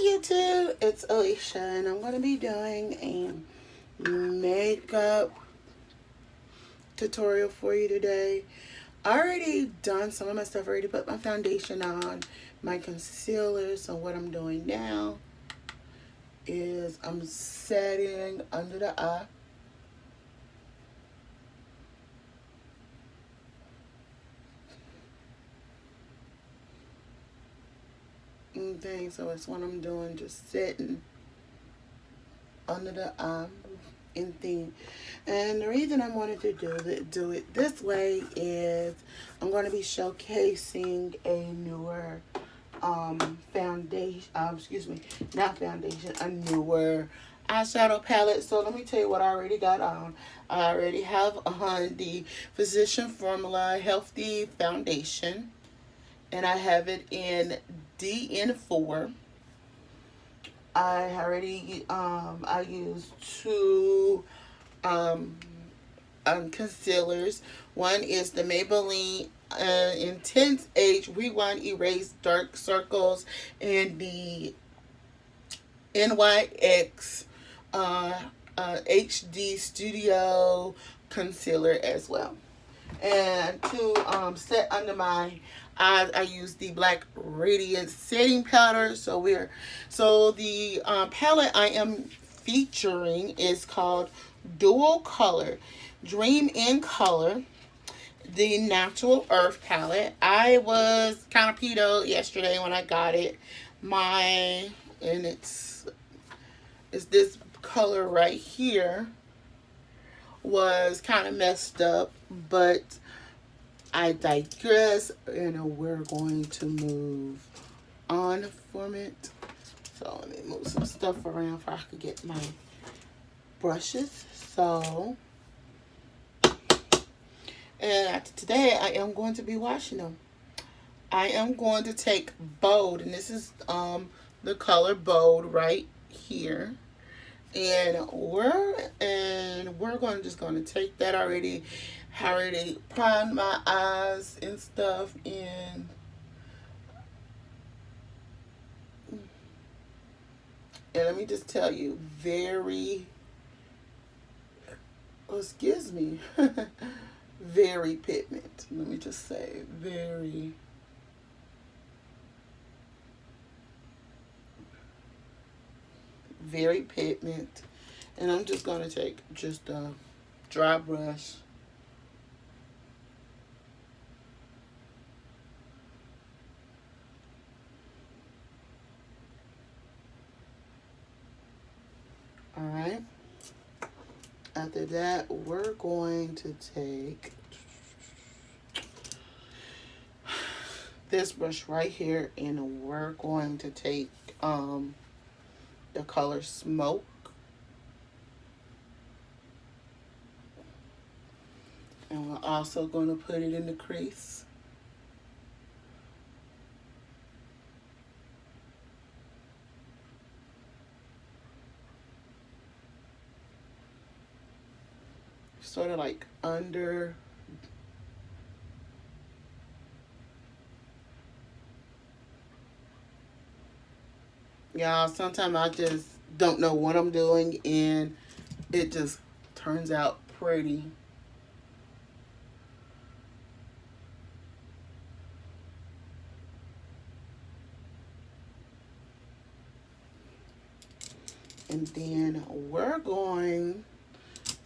YouTube, it's Alicia, and I'm going to be doing a makeup tutorial for you today. I already done some of my stuff, already put my foundation on, my concealer. So what I'm doing now is I'm setting under the eye. And thing, so it's what I'm doing, just setting under the eye and thing. And the reason I wanted to do it this way is I'm going to be showcasing a newer foundation, not foundation, a newer eyeshadow palette. So let me tell you what I already got on. I already have on the Physician Formula Healthy Foundation, and I have it in DN4. I already I used two concealers. One is the Maybelline Intense Age Rewind Erase Dark Circles, and the NYX HD Studio Concealer as well. And to set under my eyes, I use the Black Radiance Setting Powder. So the palette I am featuring is called Docolor Dream in Color, the Natural Earth palette. I was kind of pedoed yesterday when I got it. And it's this color right here was kind of messed up, but I digress, and we're going to move on from it. So let me move some stuff around so I could get my brushes. So, and today I am going to be washing them. I am going to take Bold, and this is the color Bold right here. And we're just going to take that already primed my eyes and stuff, and let me just tell you, excuse me, very pigment. Let me just say, very pigment. And I'm just going to take just a dry brush. Alright. After that, we're going to take this brush right here, and we're going to take the color Smoke. And we're also going to put it in the crease. Sort of like under. Y'all, sometimes I just don't know what I'm doing, and it just turns out pretty. And then we're going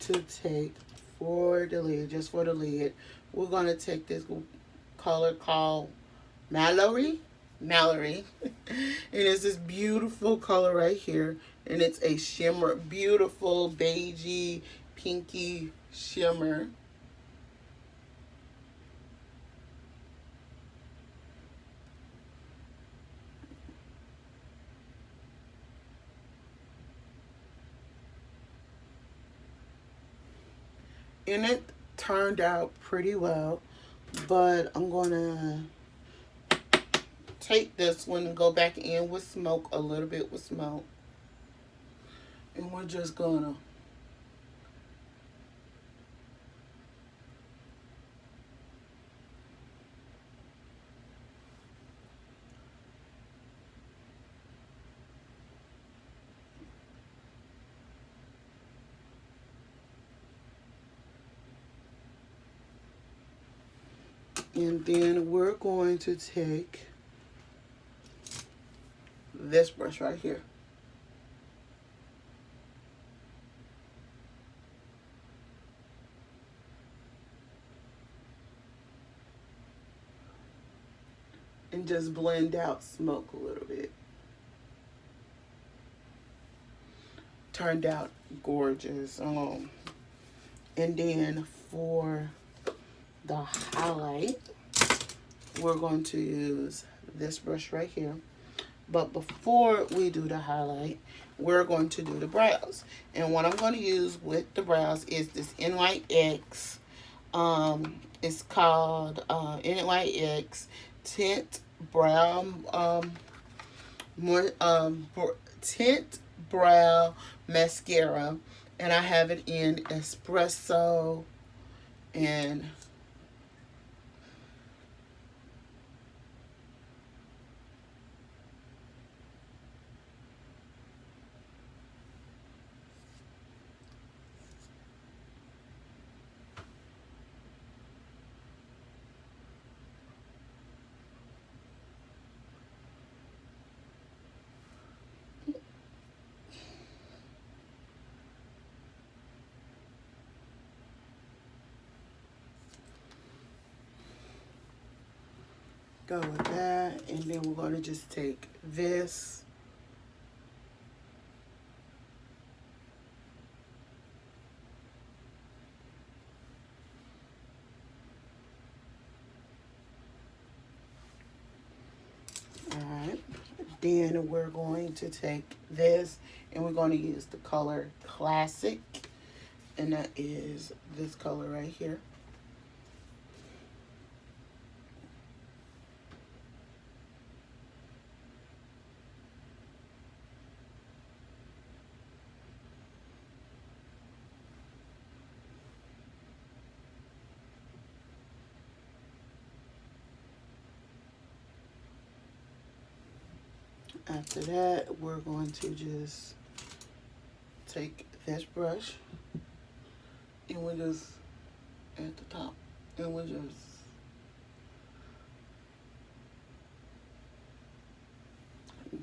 to take, for the lid, just for the lid, we're going to take this color called Malloy. And it's this beautiful color right here. And it's a shimmer, beautiful beigey, pinky shimmer. And it turned out pretty well, but I'm gonna take this one and go back in with Smoke, a little bit with Smoke, and we're just gonna And then we're going to take this brush right here. And just blend out smoke a little bit. Turned out gorgeous. And then for the highlight, we're going to use this brush right here. But before we do the highlight, we're going to do the brows. And what I'm going to use with the brows is this NYX. It's called NYX Tint Brow Tint Brow Mascara, and I have it in espresso and go with that. And then we're going to just take this Alright, then we're going to take this and we're going to use the color Classic, and that is this color right here. After that, we're going to just take this brush and we'll just at the top and we'll just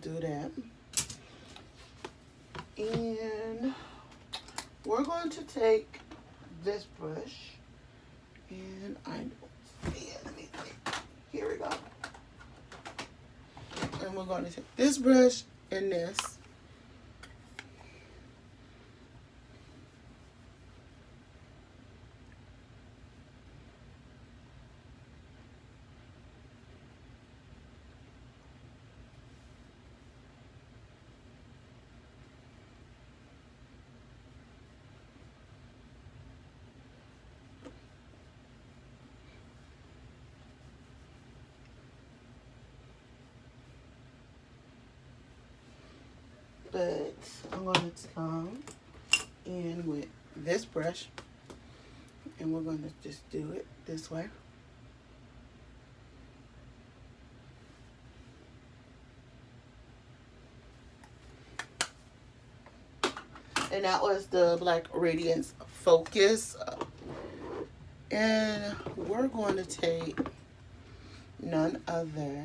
do that. And we're going to take this brush and I don't see it. Let me see. Here we go. And we're going to take this brush and this. But I'm going to come in with this brush and we're going to just do it this way. And that was the Black Radiance Focus. And we're going to take none other.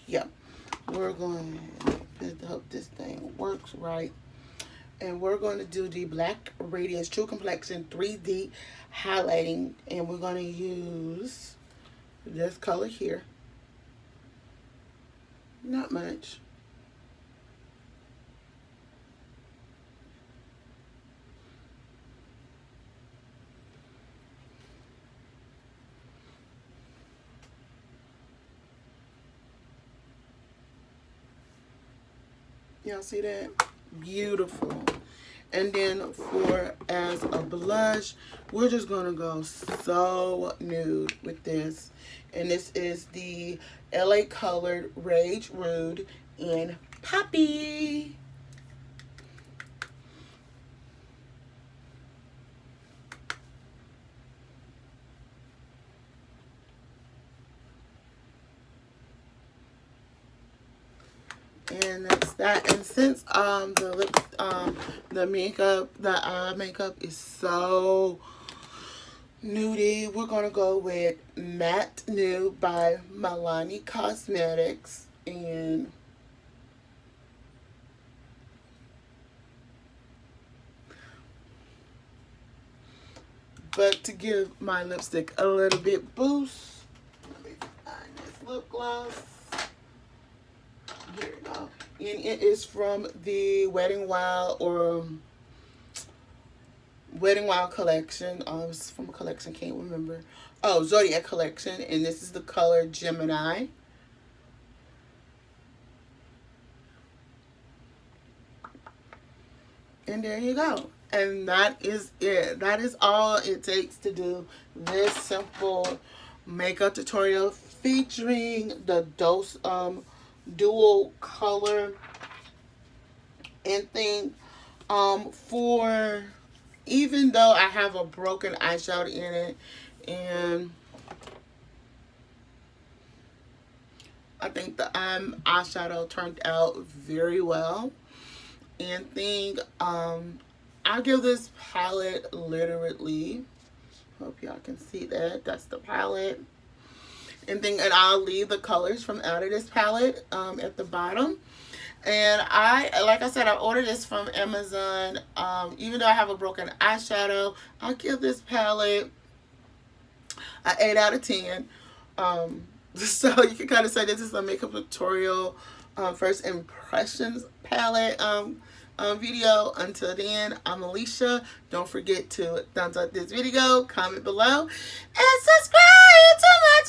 Yep. We're going to hope this thing works right. And we're going to do the Black Radiance True Complexion 3D highlighting. And we're going to use this color here. Not much. Y'all see that? Beautiful. And then for as a blush, we're just gonna go so nude with this. And this is the LA Colored Rage Rude in Poppy. And that's that. And since the eye makeup is so nudie, we're gonna go with Matte Nude by Millani Cosmetics. And but to give my lipstick a little bit boost, let me find this lip gloss. Here we go. And it is from the Wedding Wild collection. It's from a collection, can't remember. Oh, Zodiac collection, and this is the color Gemini. And there you go. And that is it. That is all it takes to do this simple makeup tutorial featuring the dual color and thing. For even though I have a broken eyeshadow in it, and I think the eyeshadow turned out very well. And thing, I'll give this palette literally, hope y'all can see that, that's the palette. And thing, and I'll leave the colors from out of this palette at the bottom. And like I said, I ordered this from Amazon. Even though I have a broken eyeshadow, I'll give this palette an 8 out of 10. So you can kind of say this is a makeup tutorial first impressions palette video. Until then, I'm Alicia. Don't forget to thumbs up this video, comment below, and subscribe to my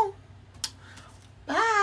channel. Bye.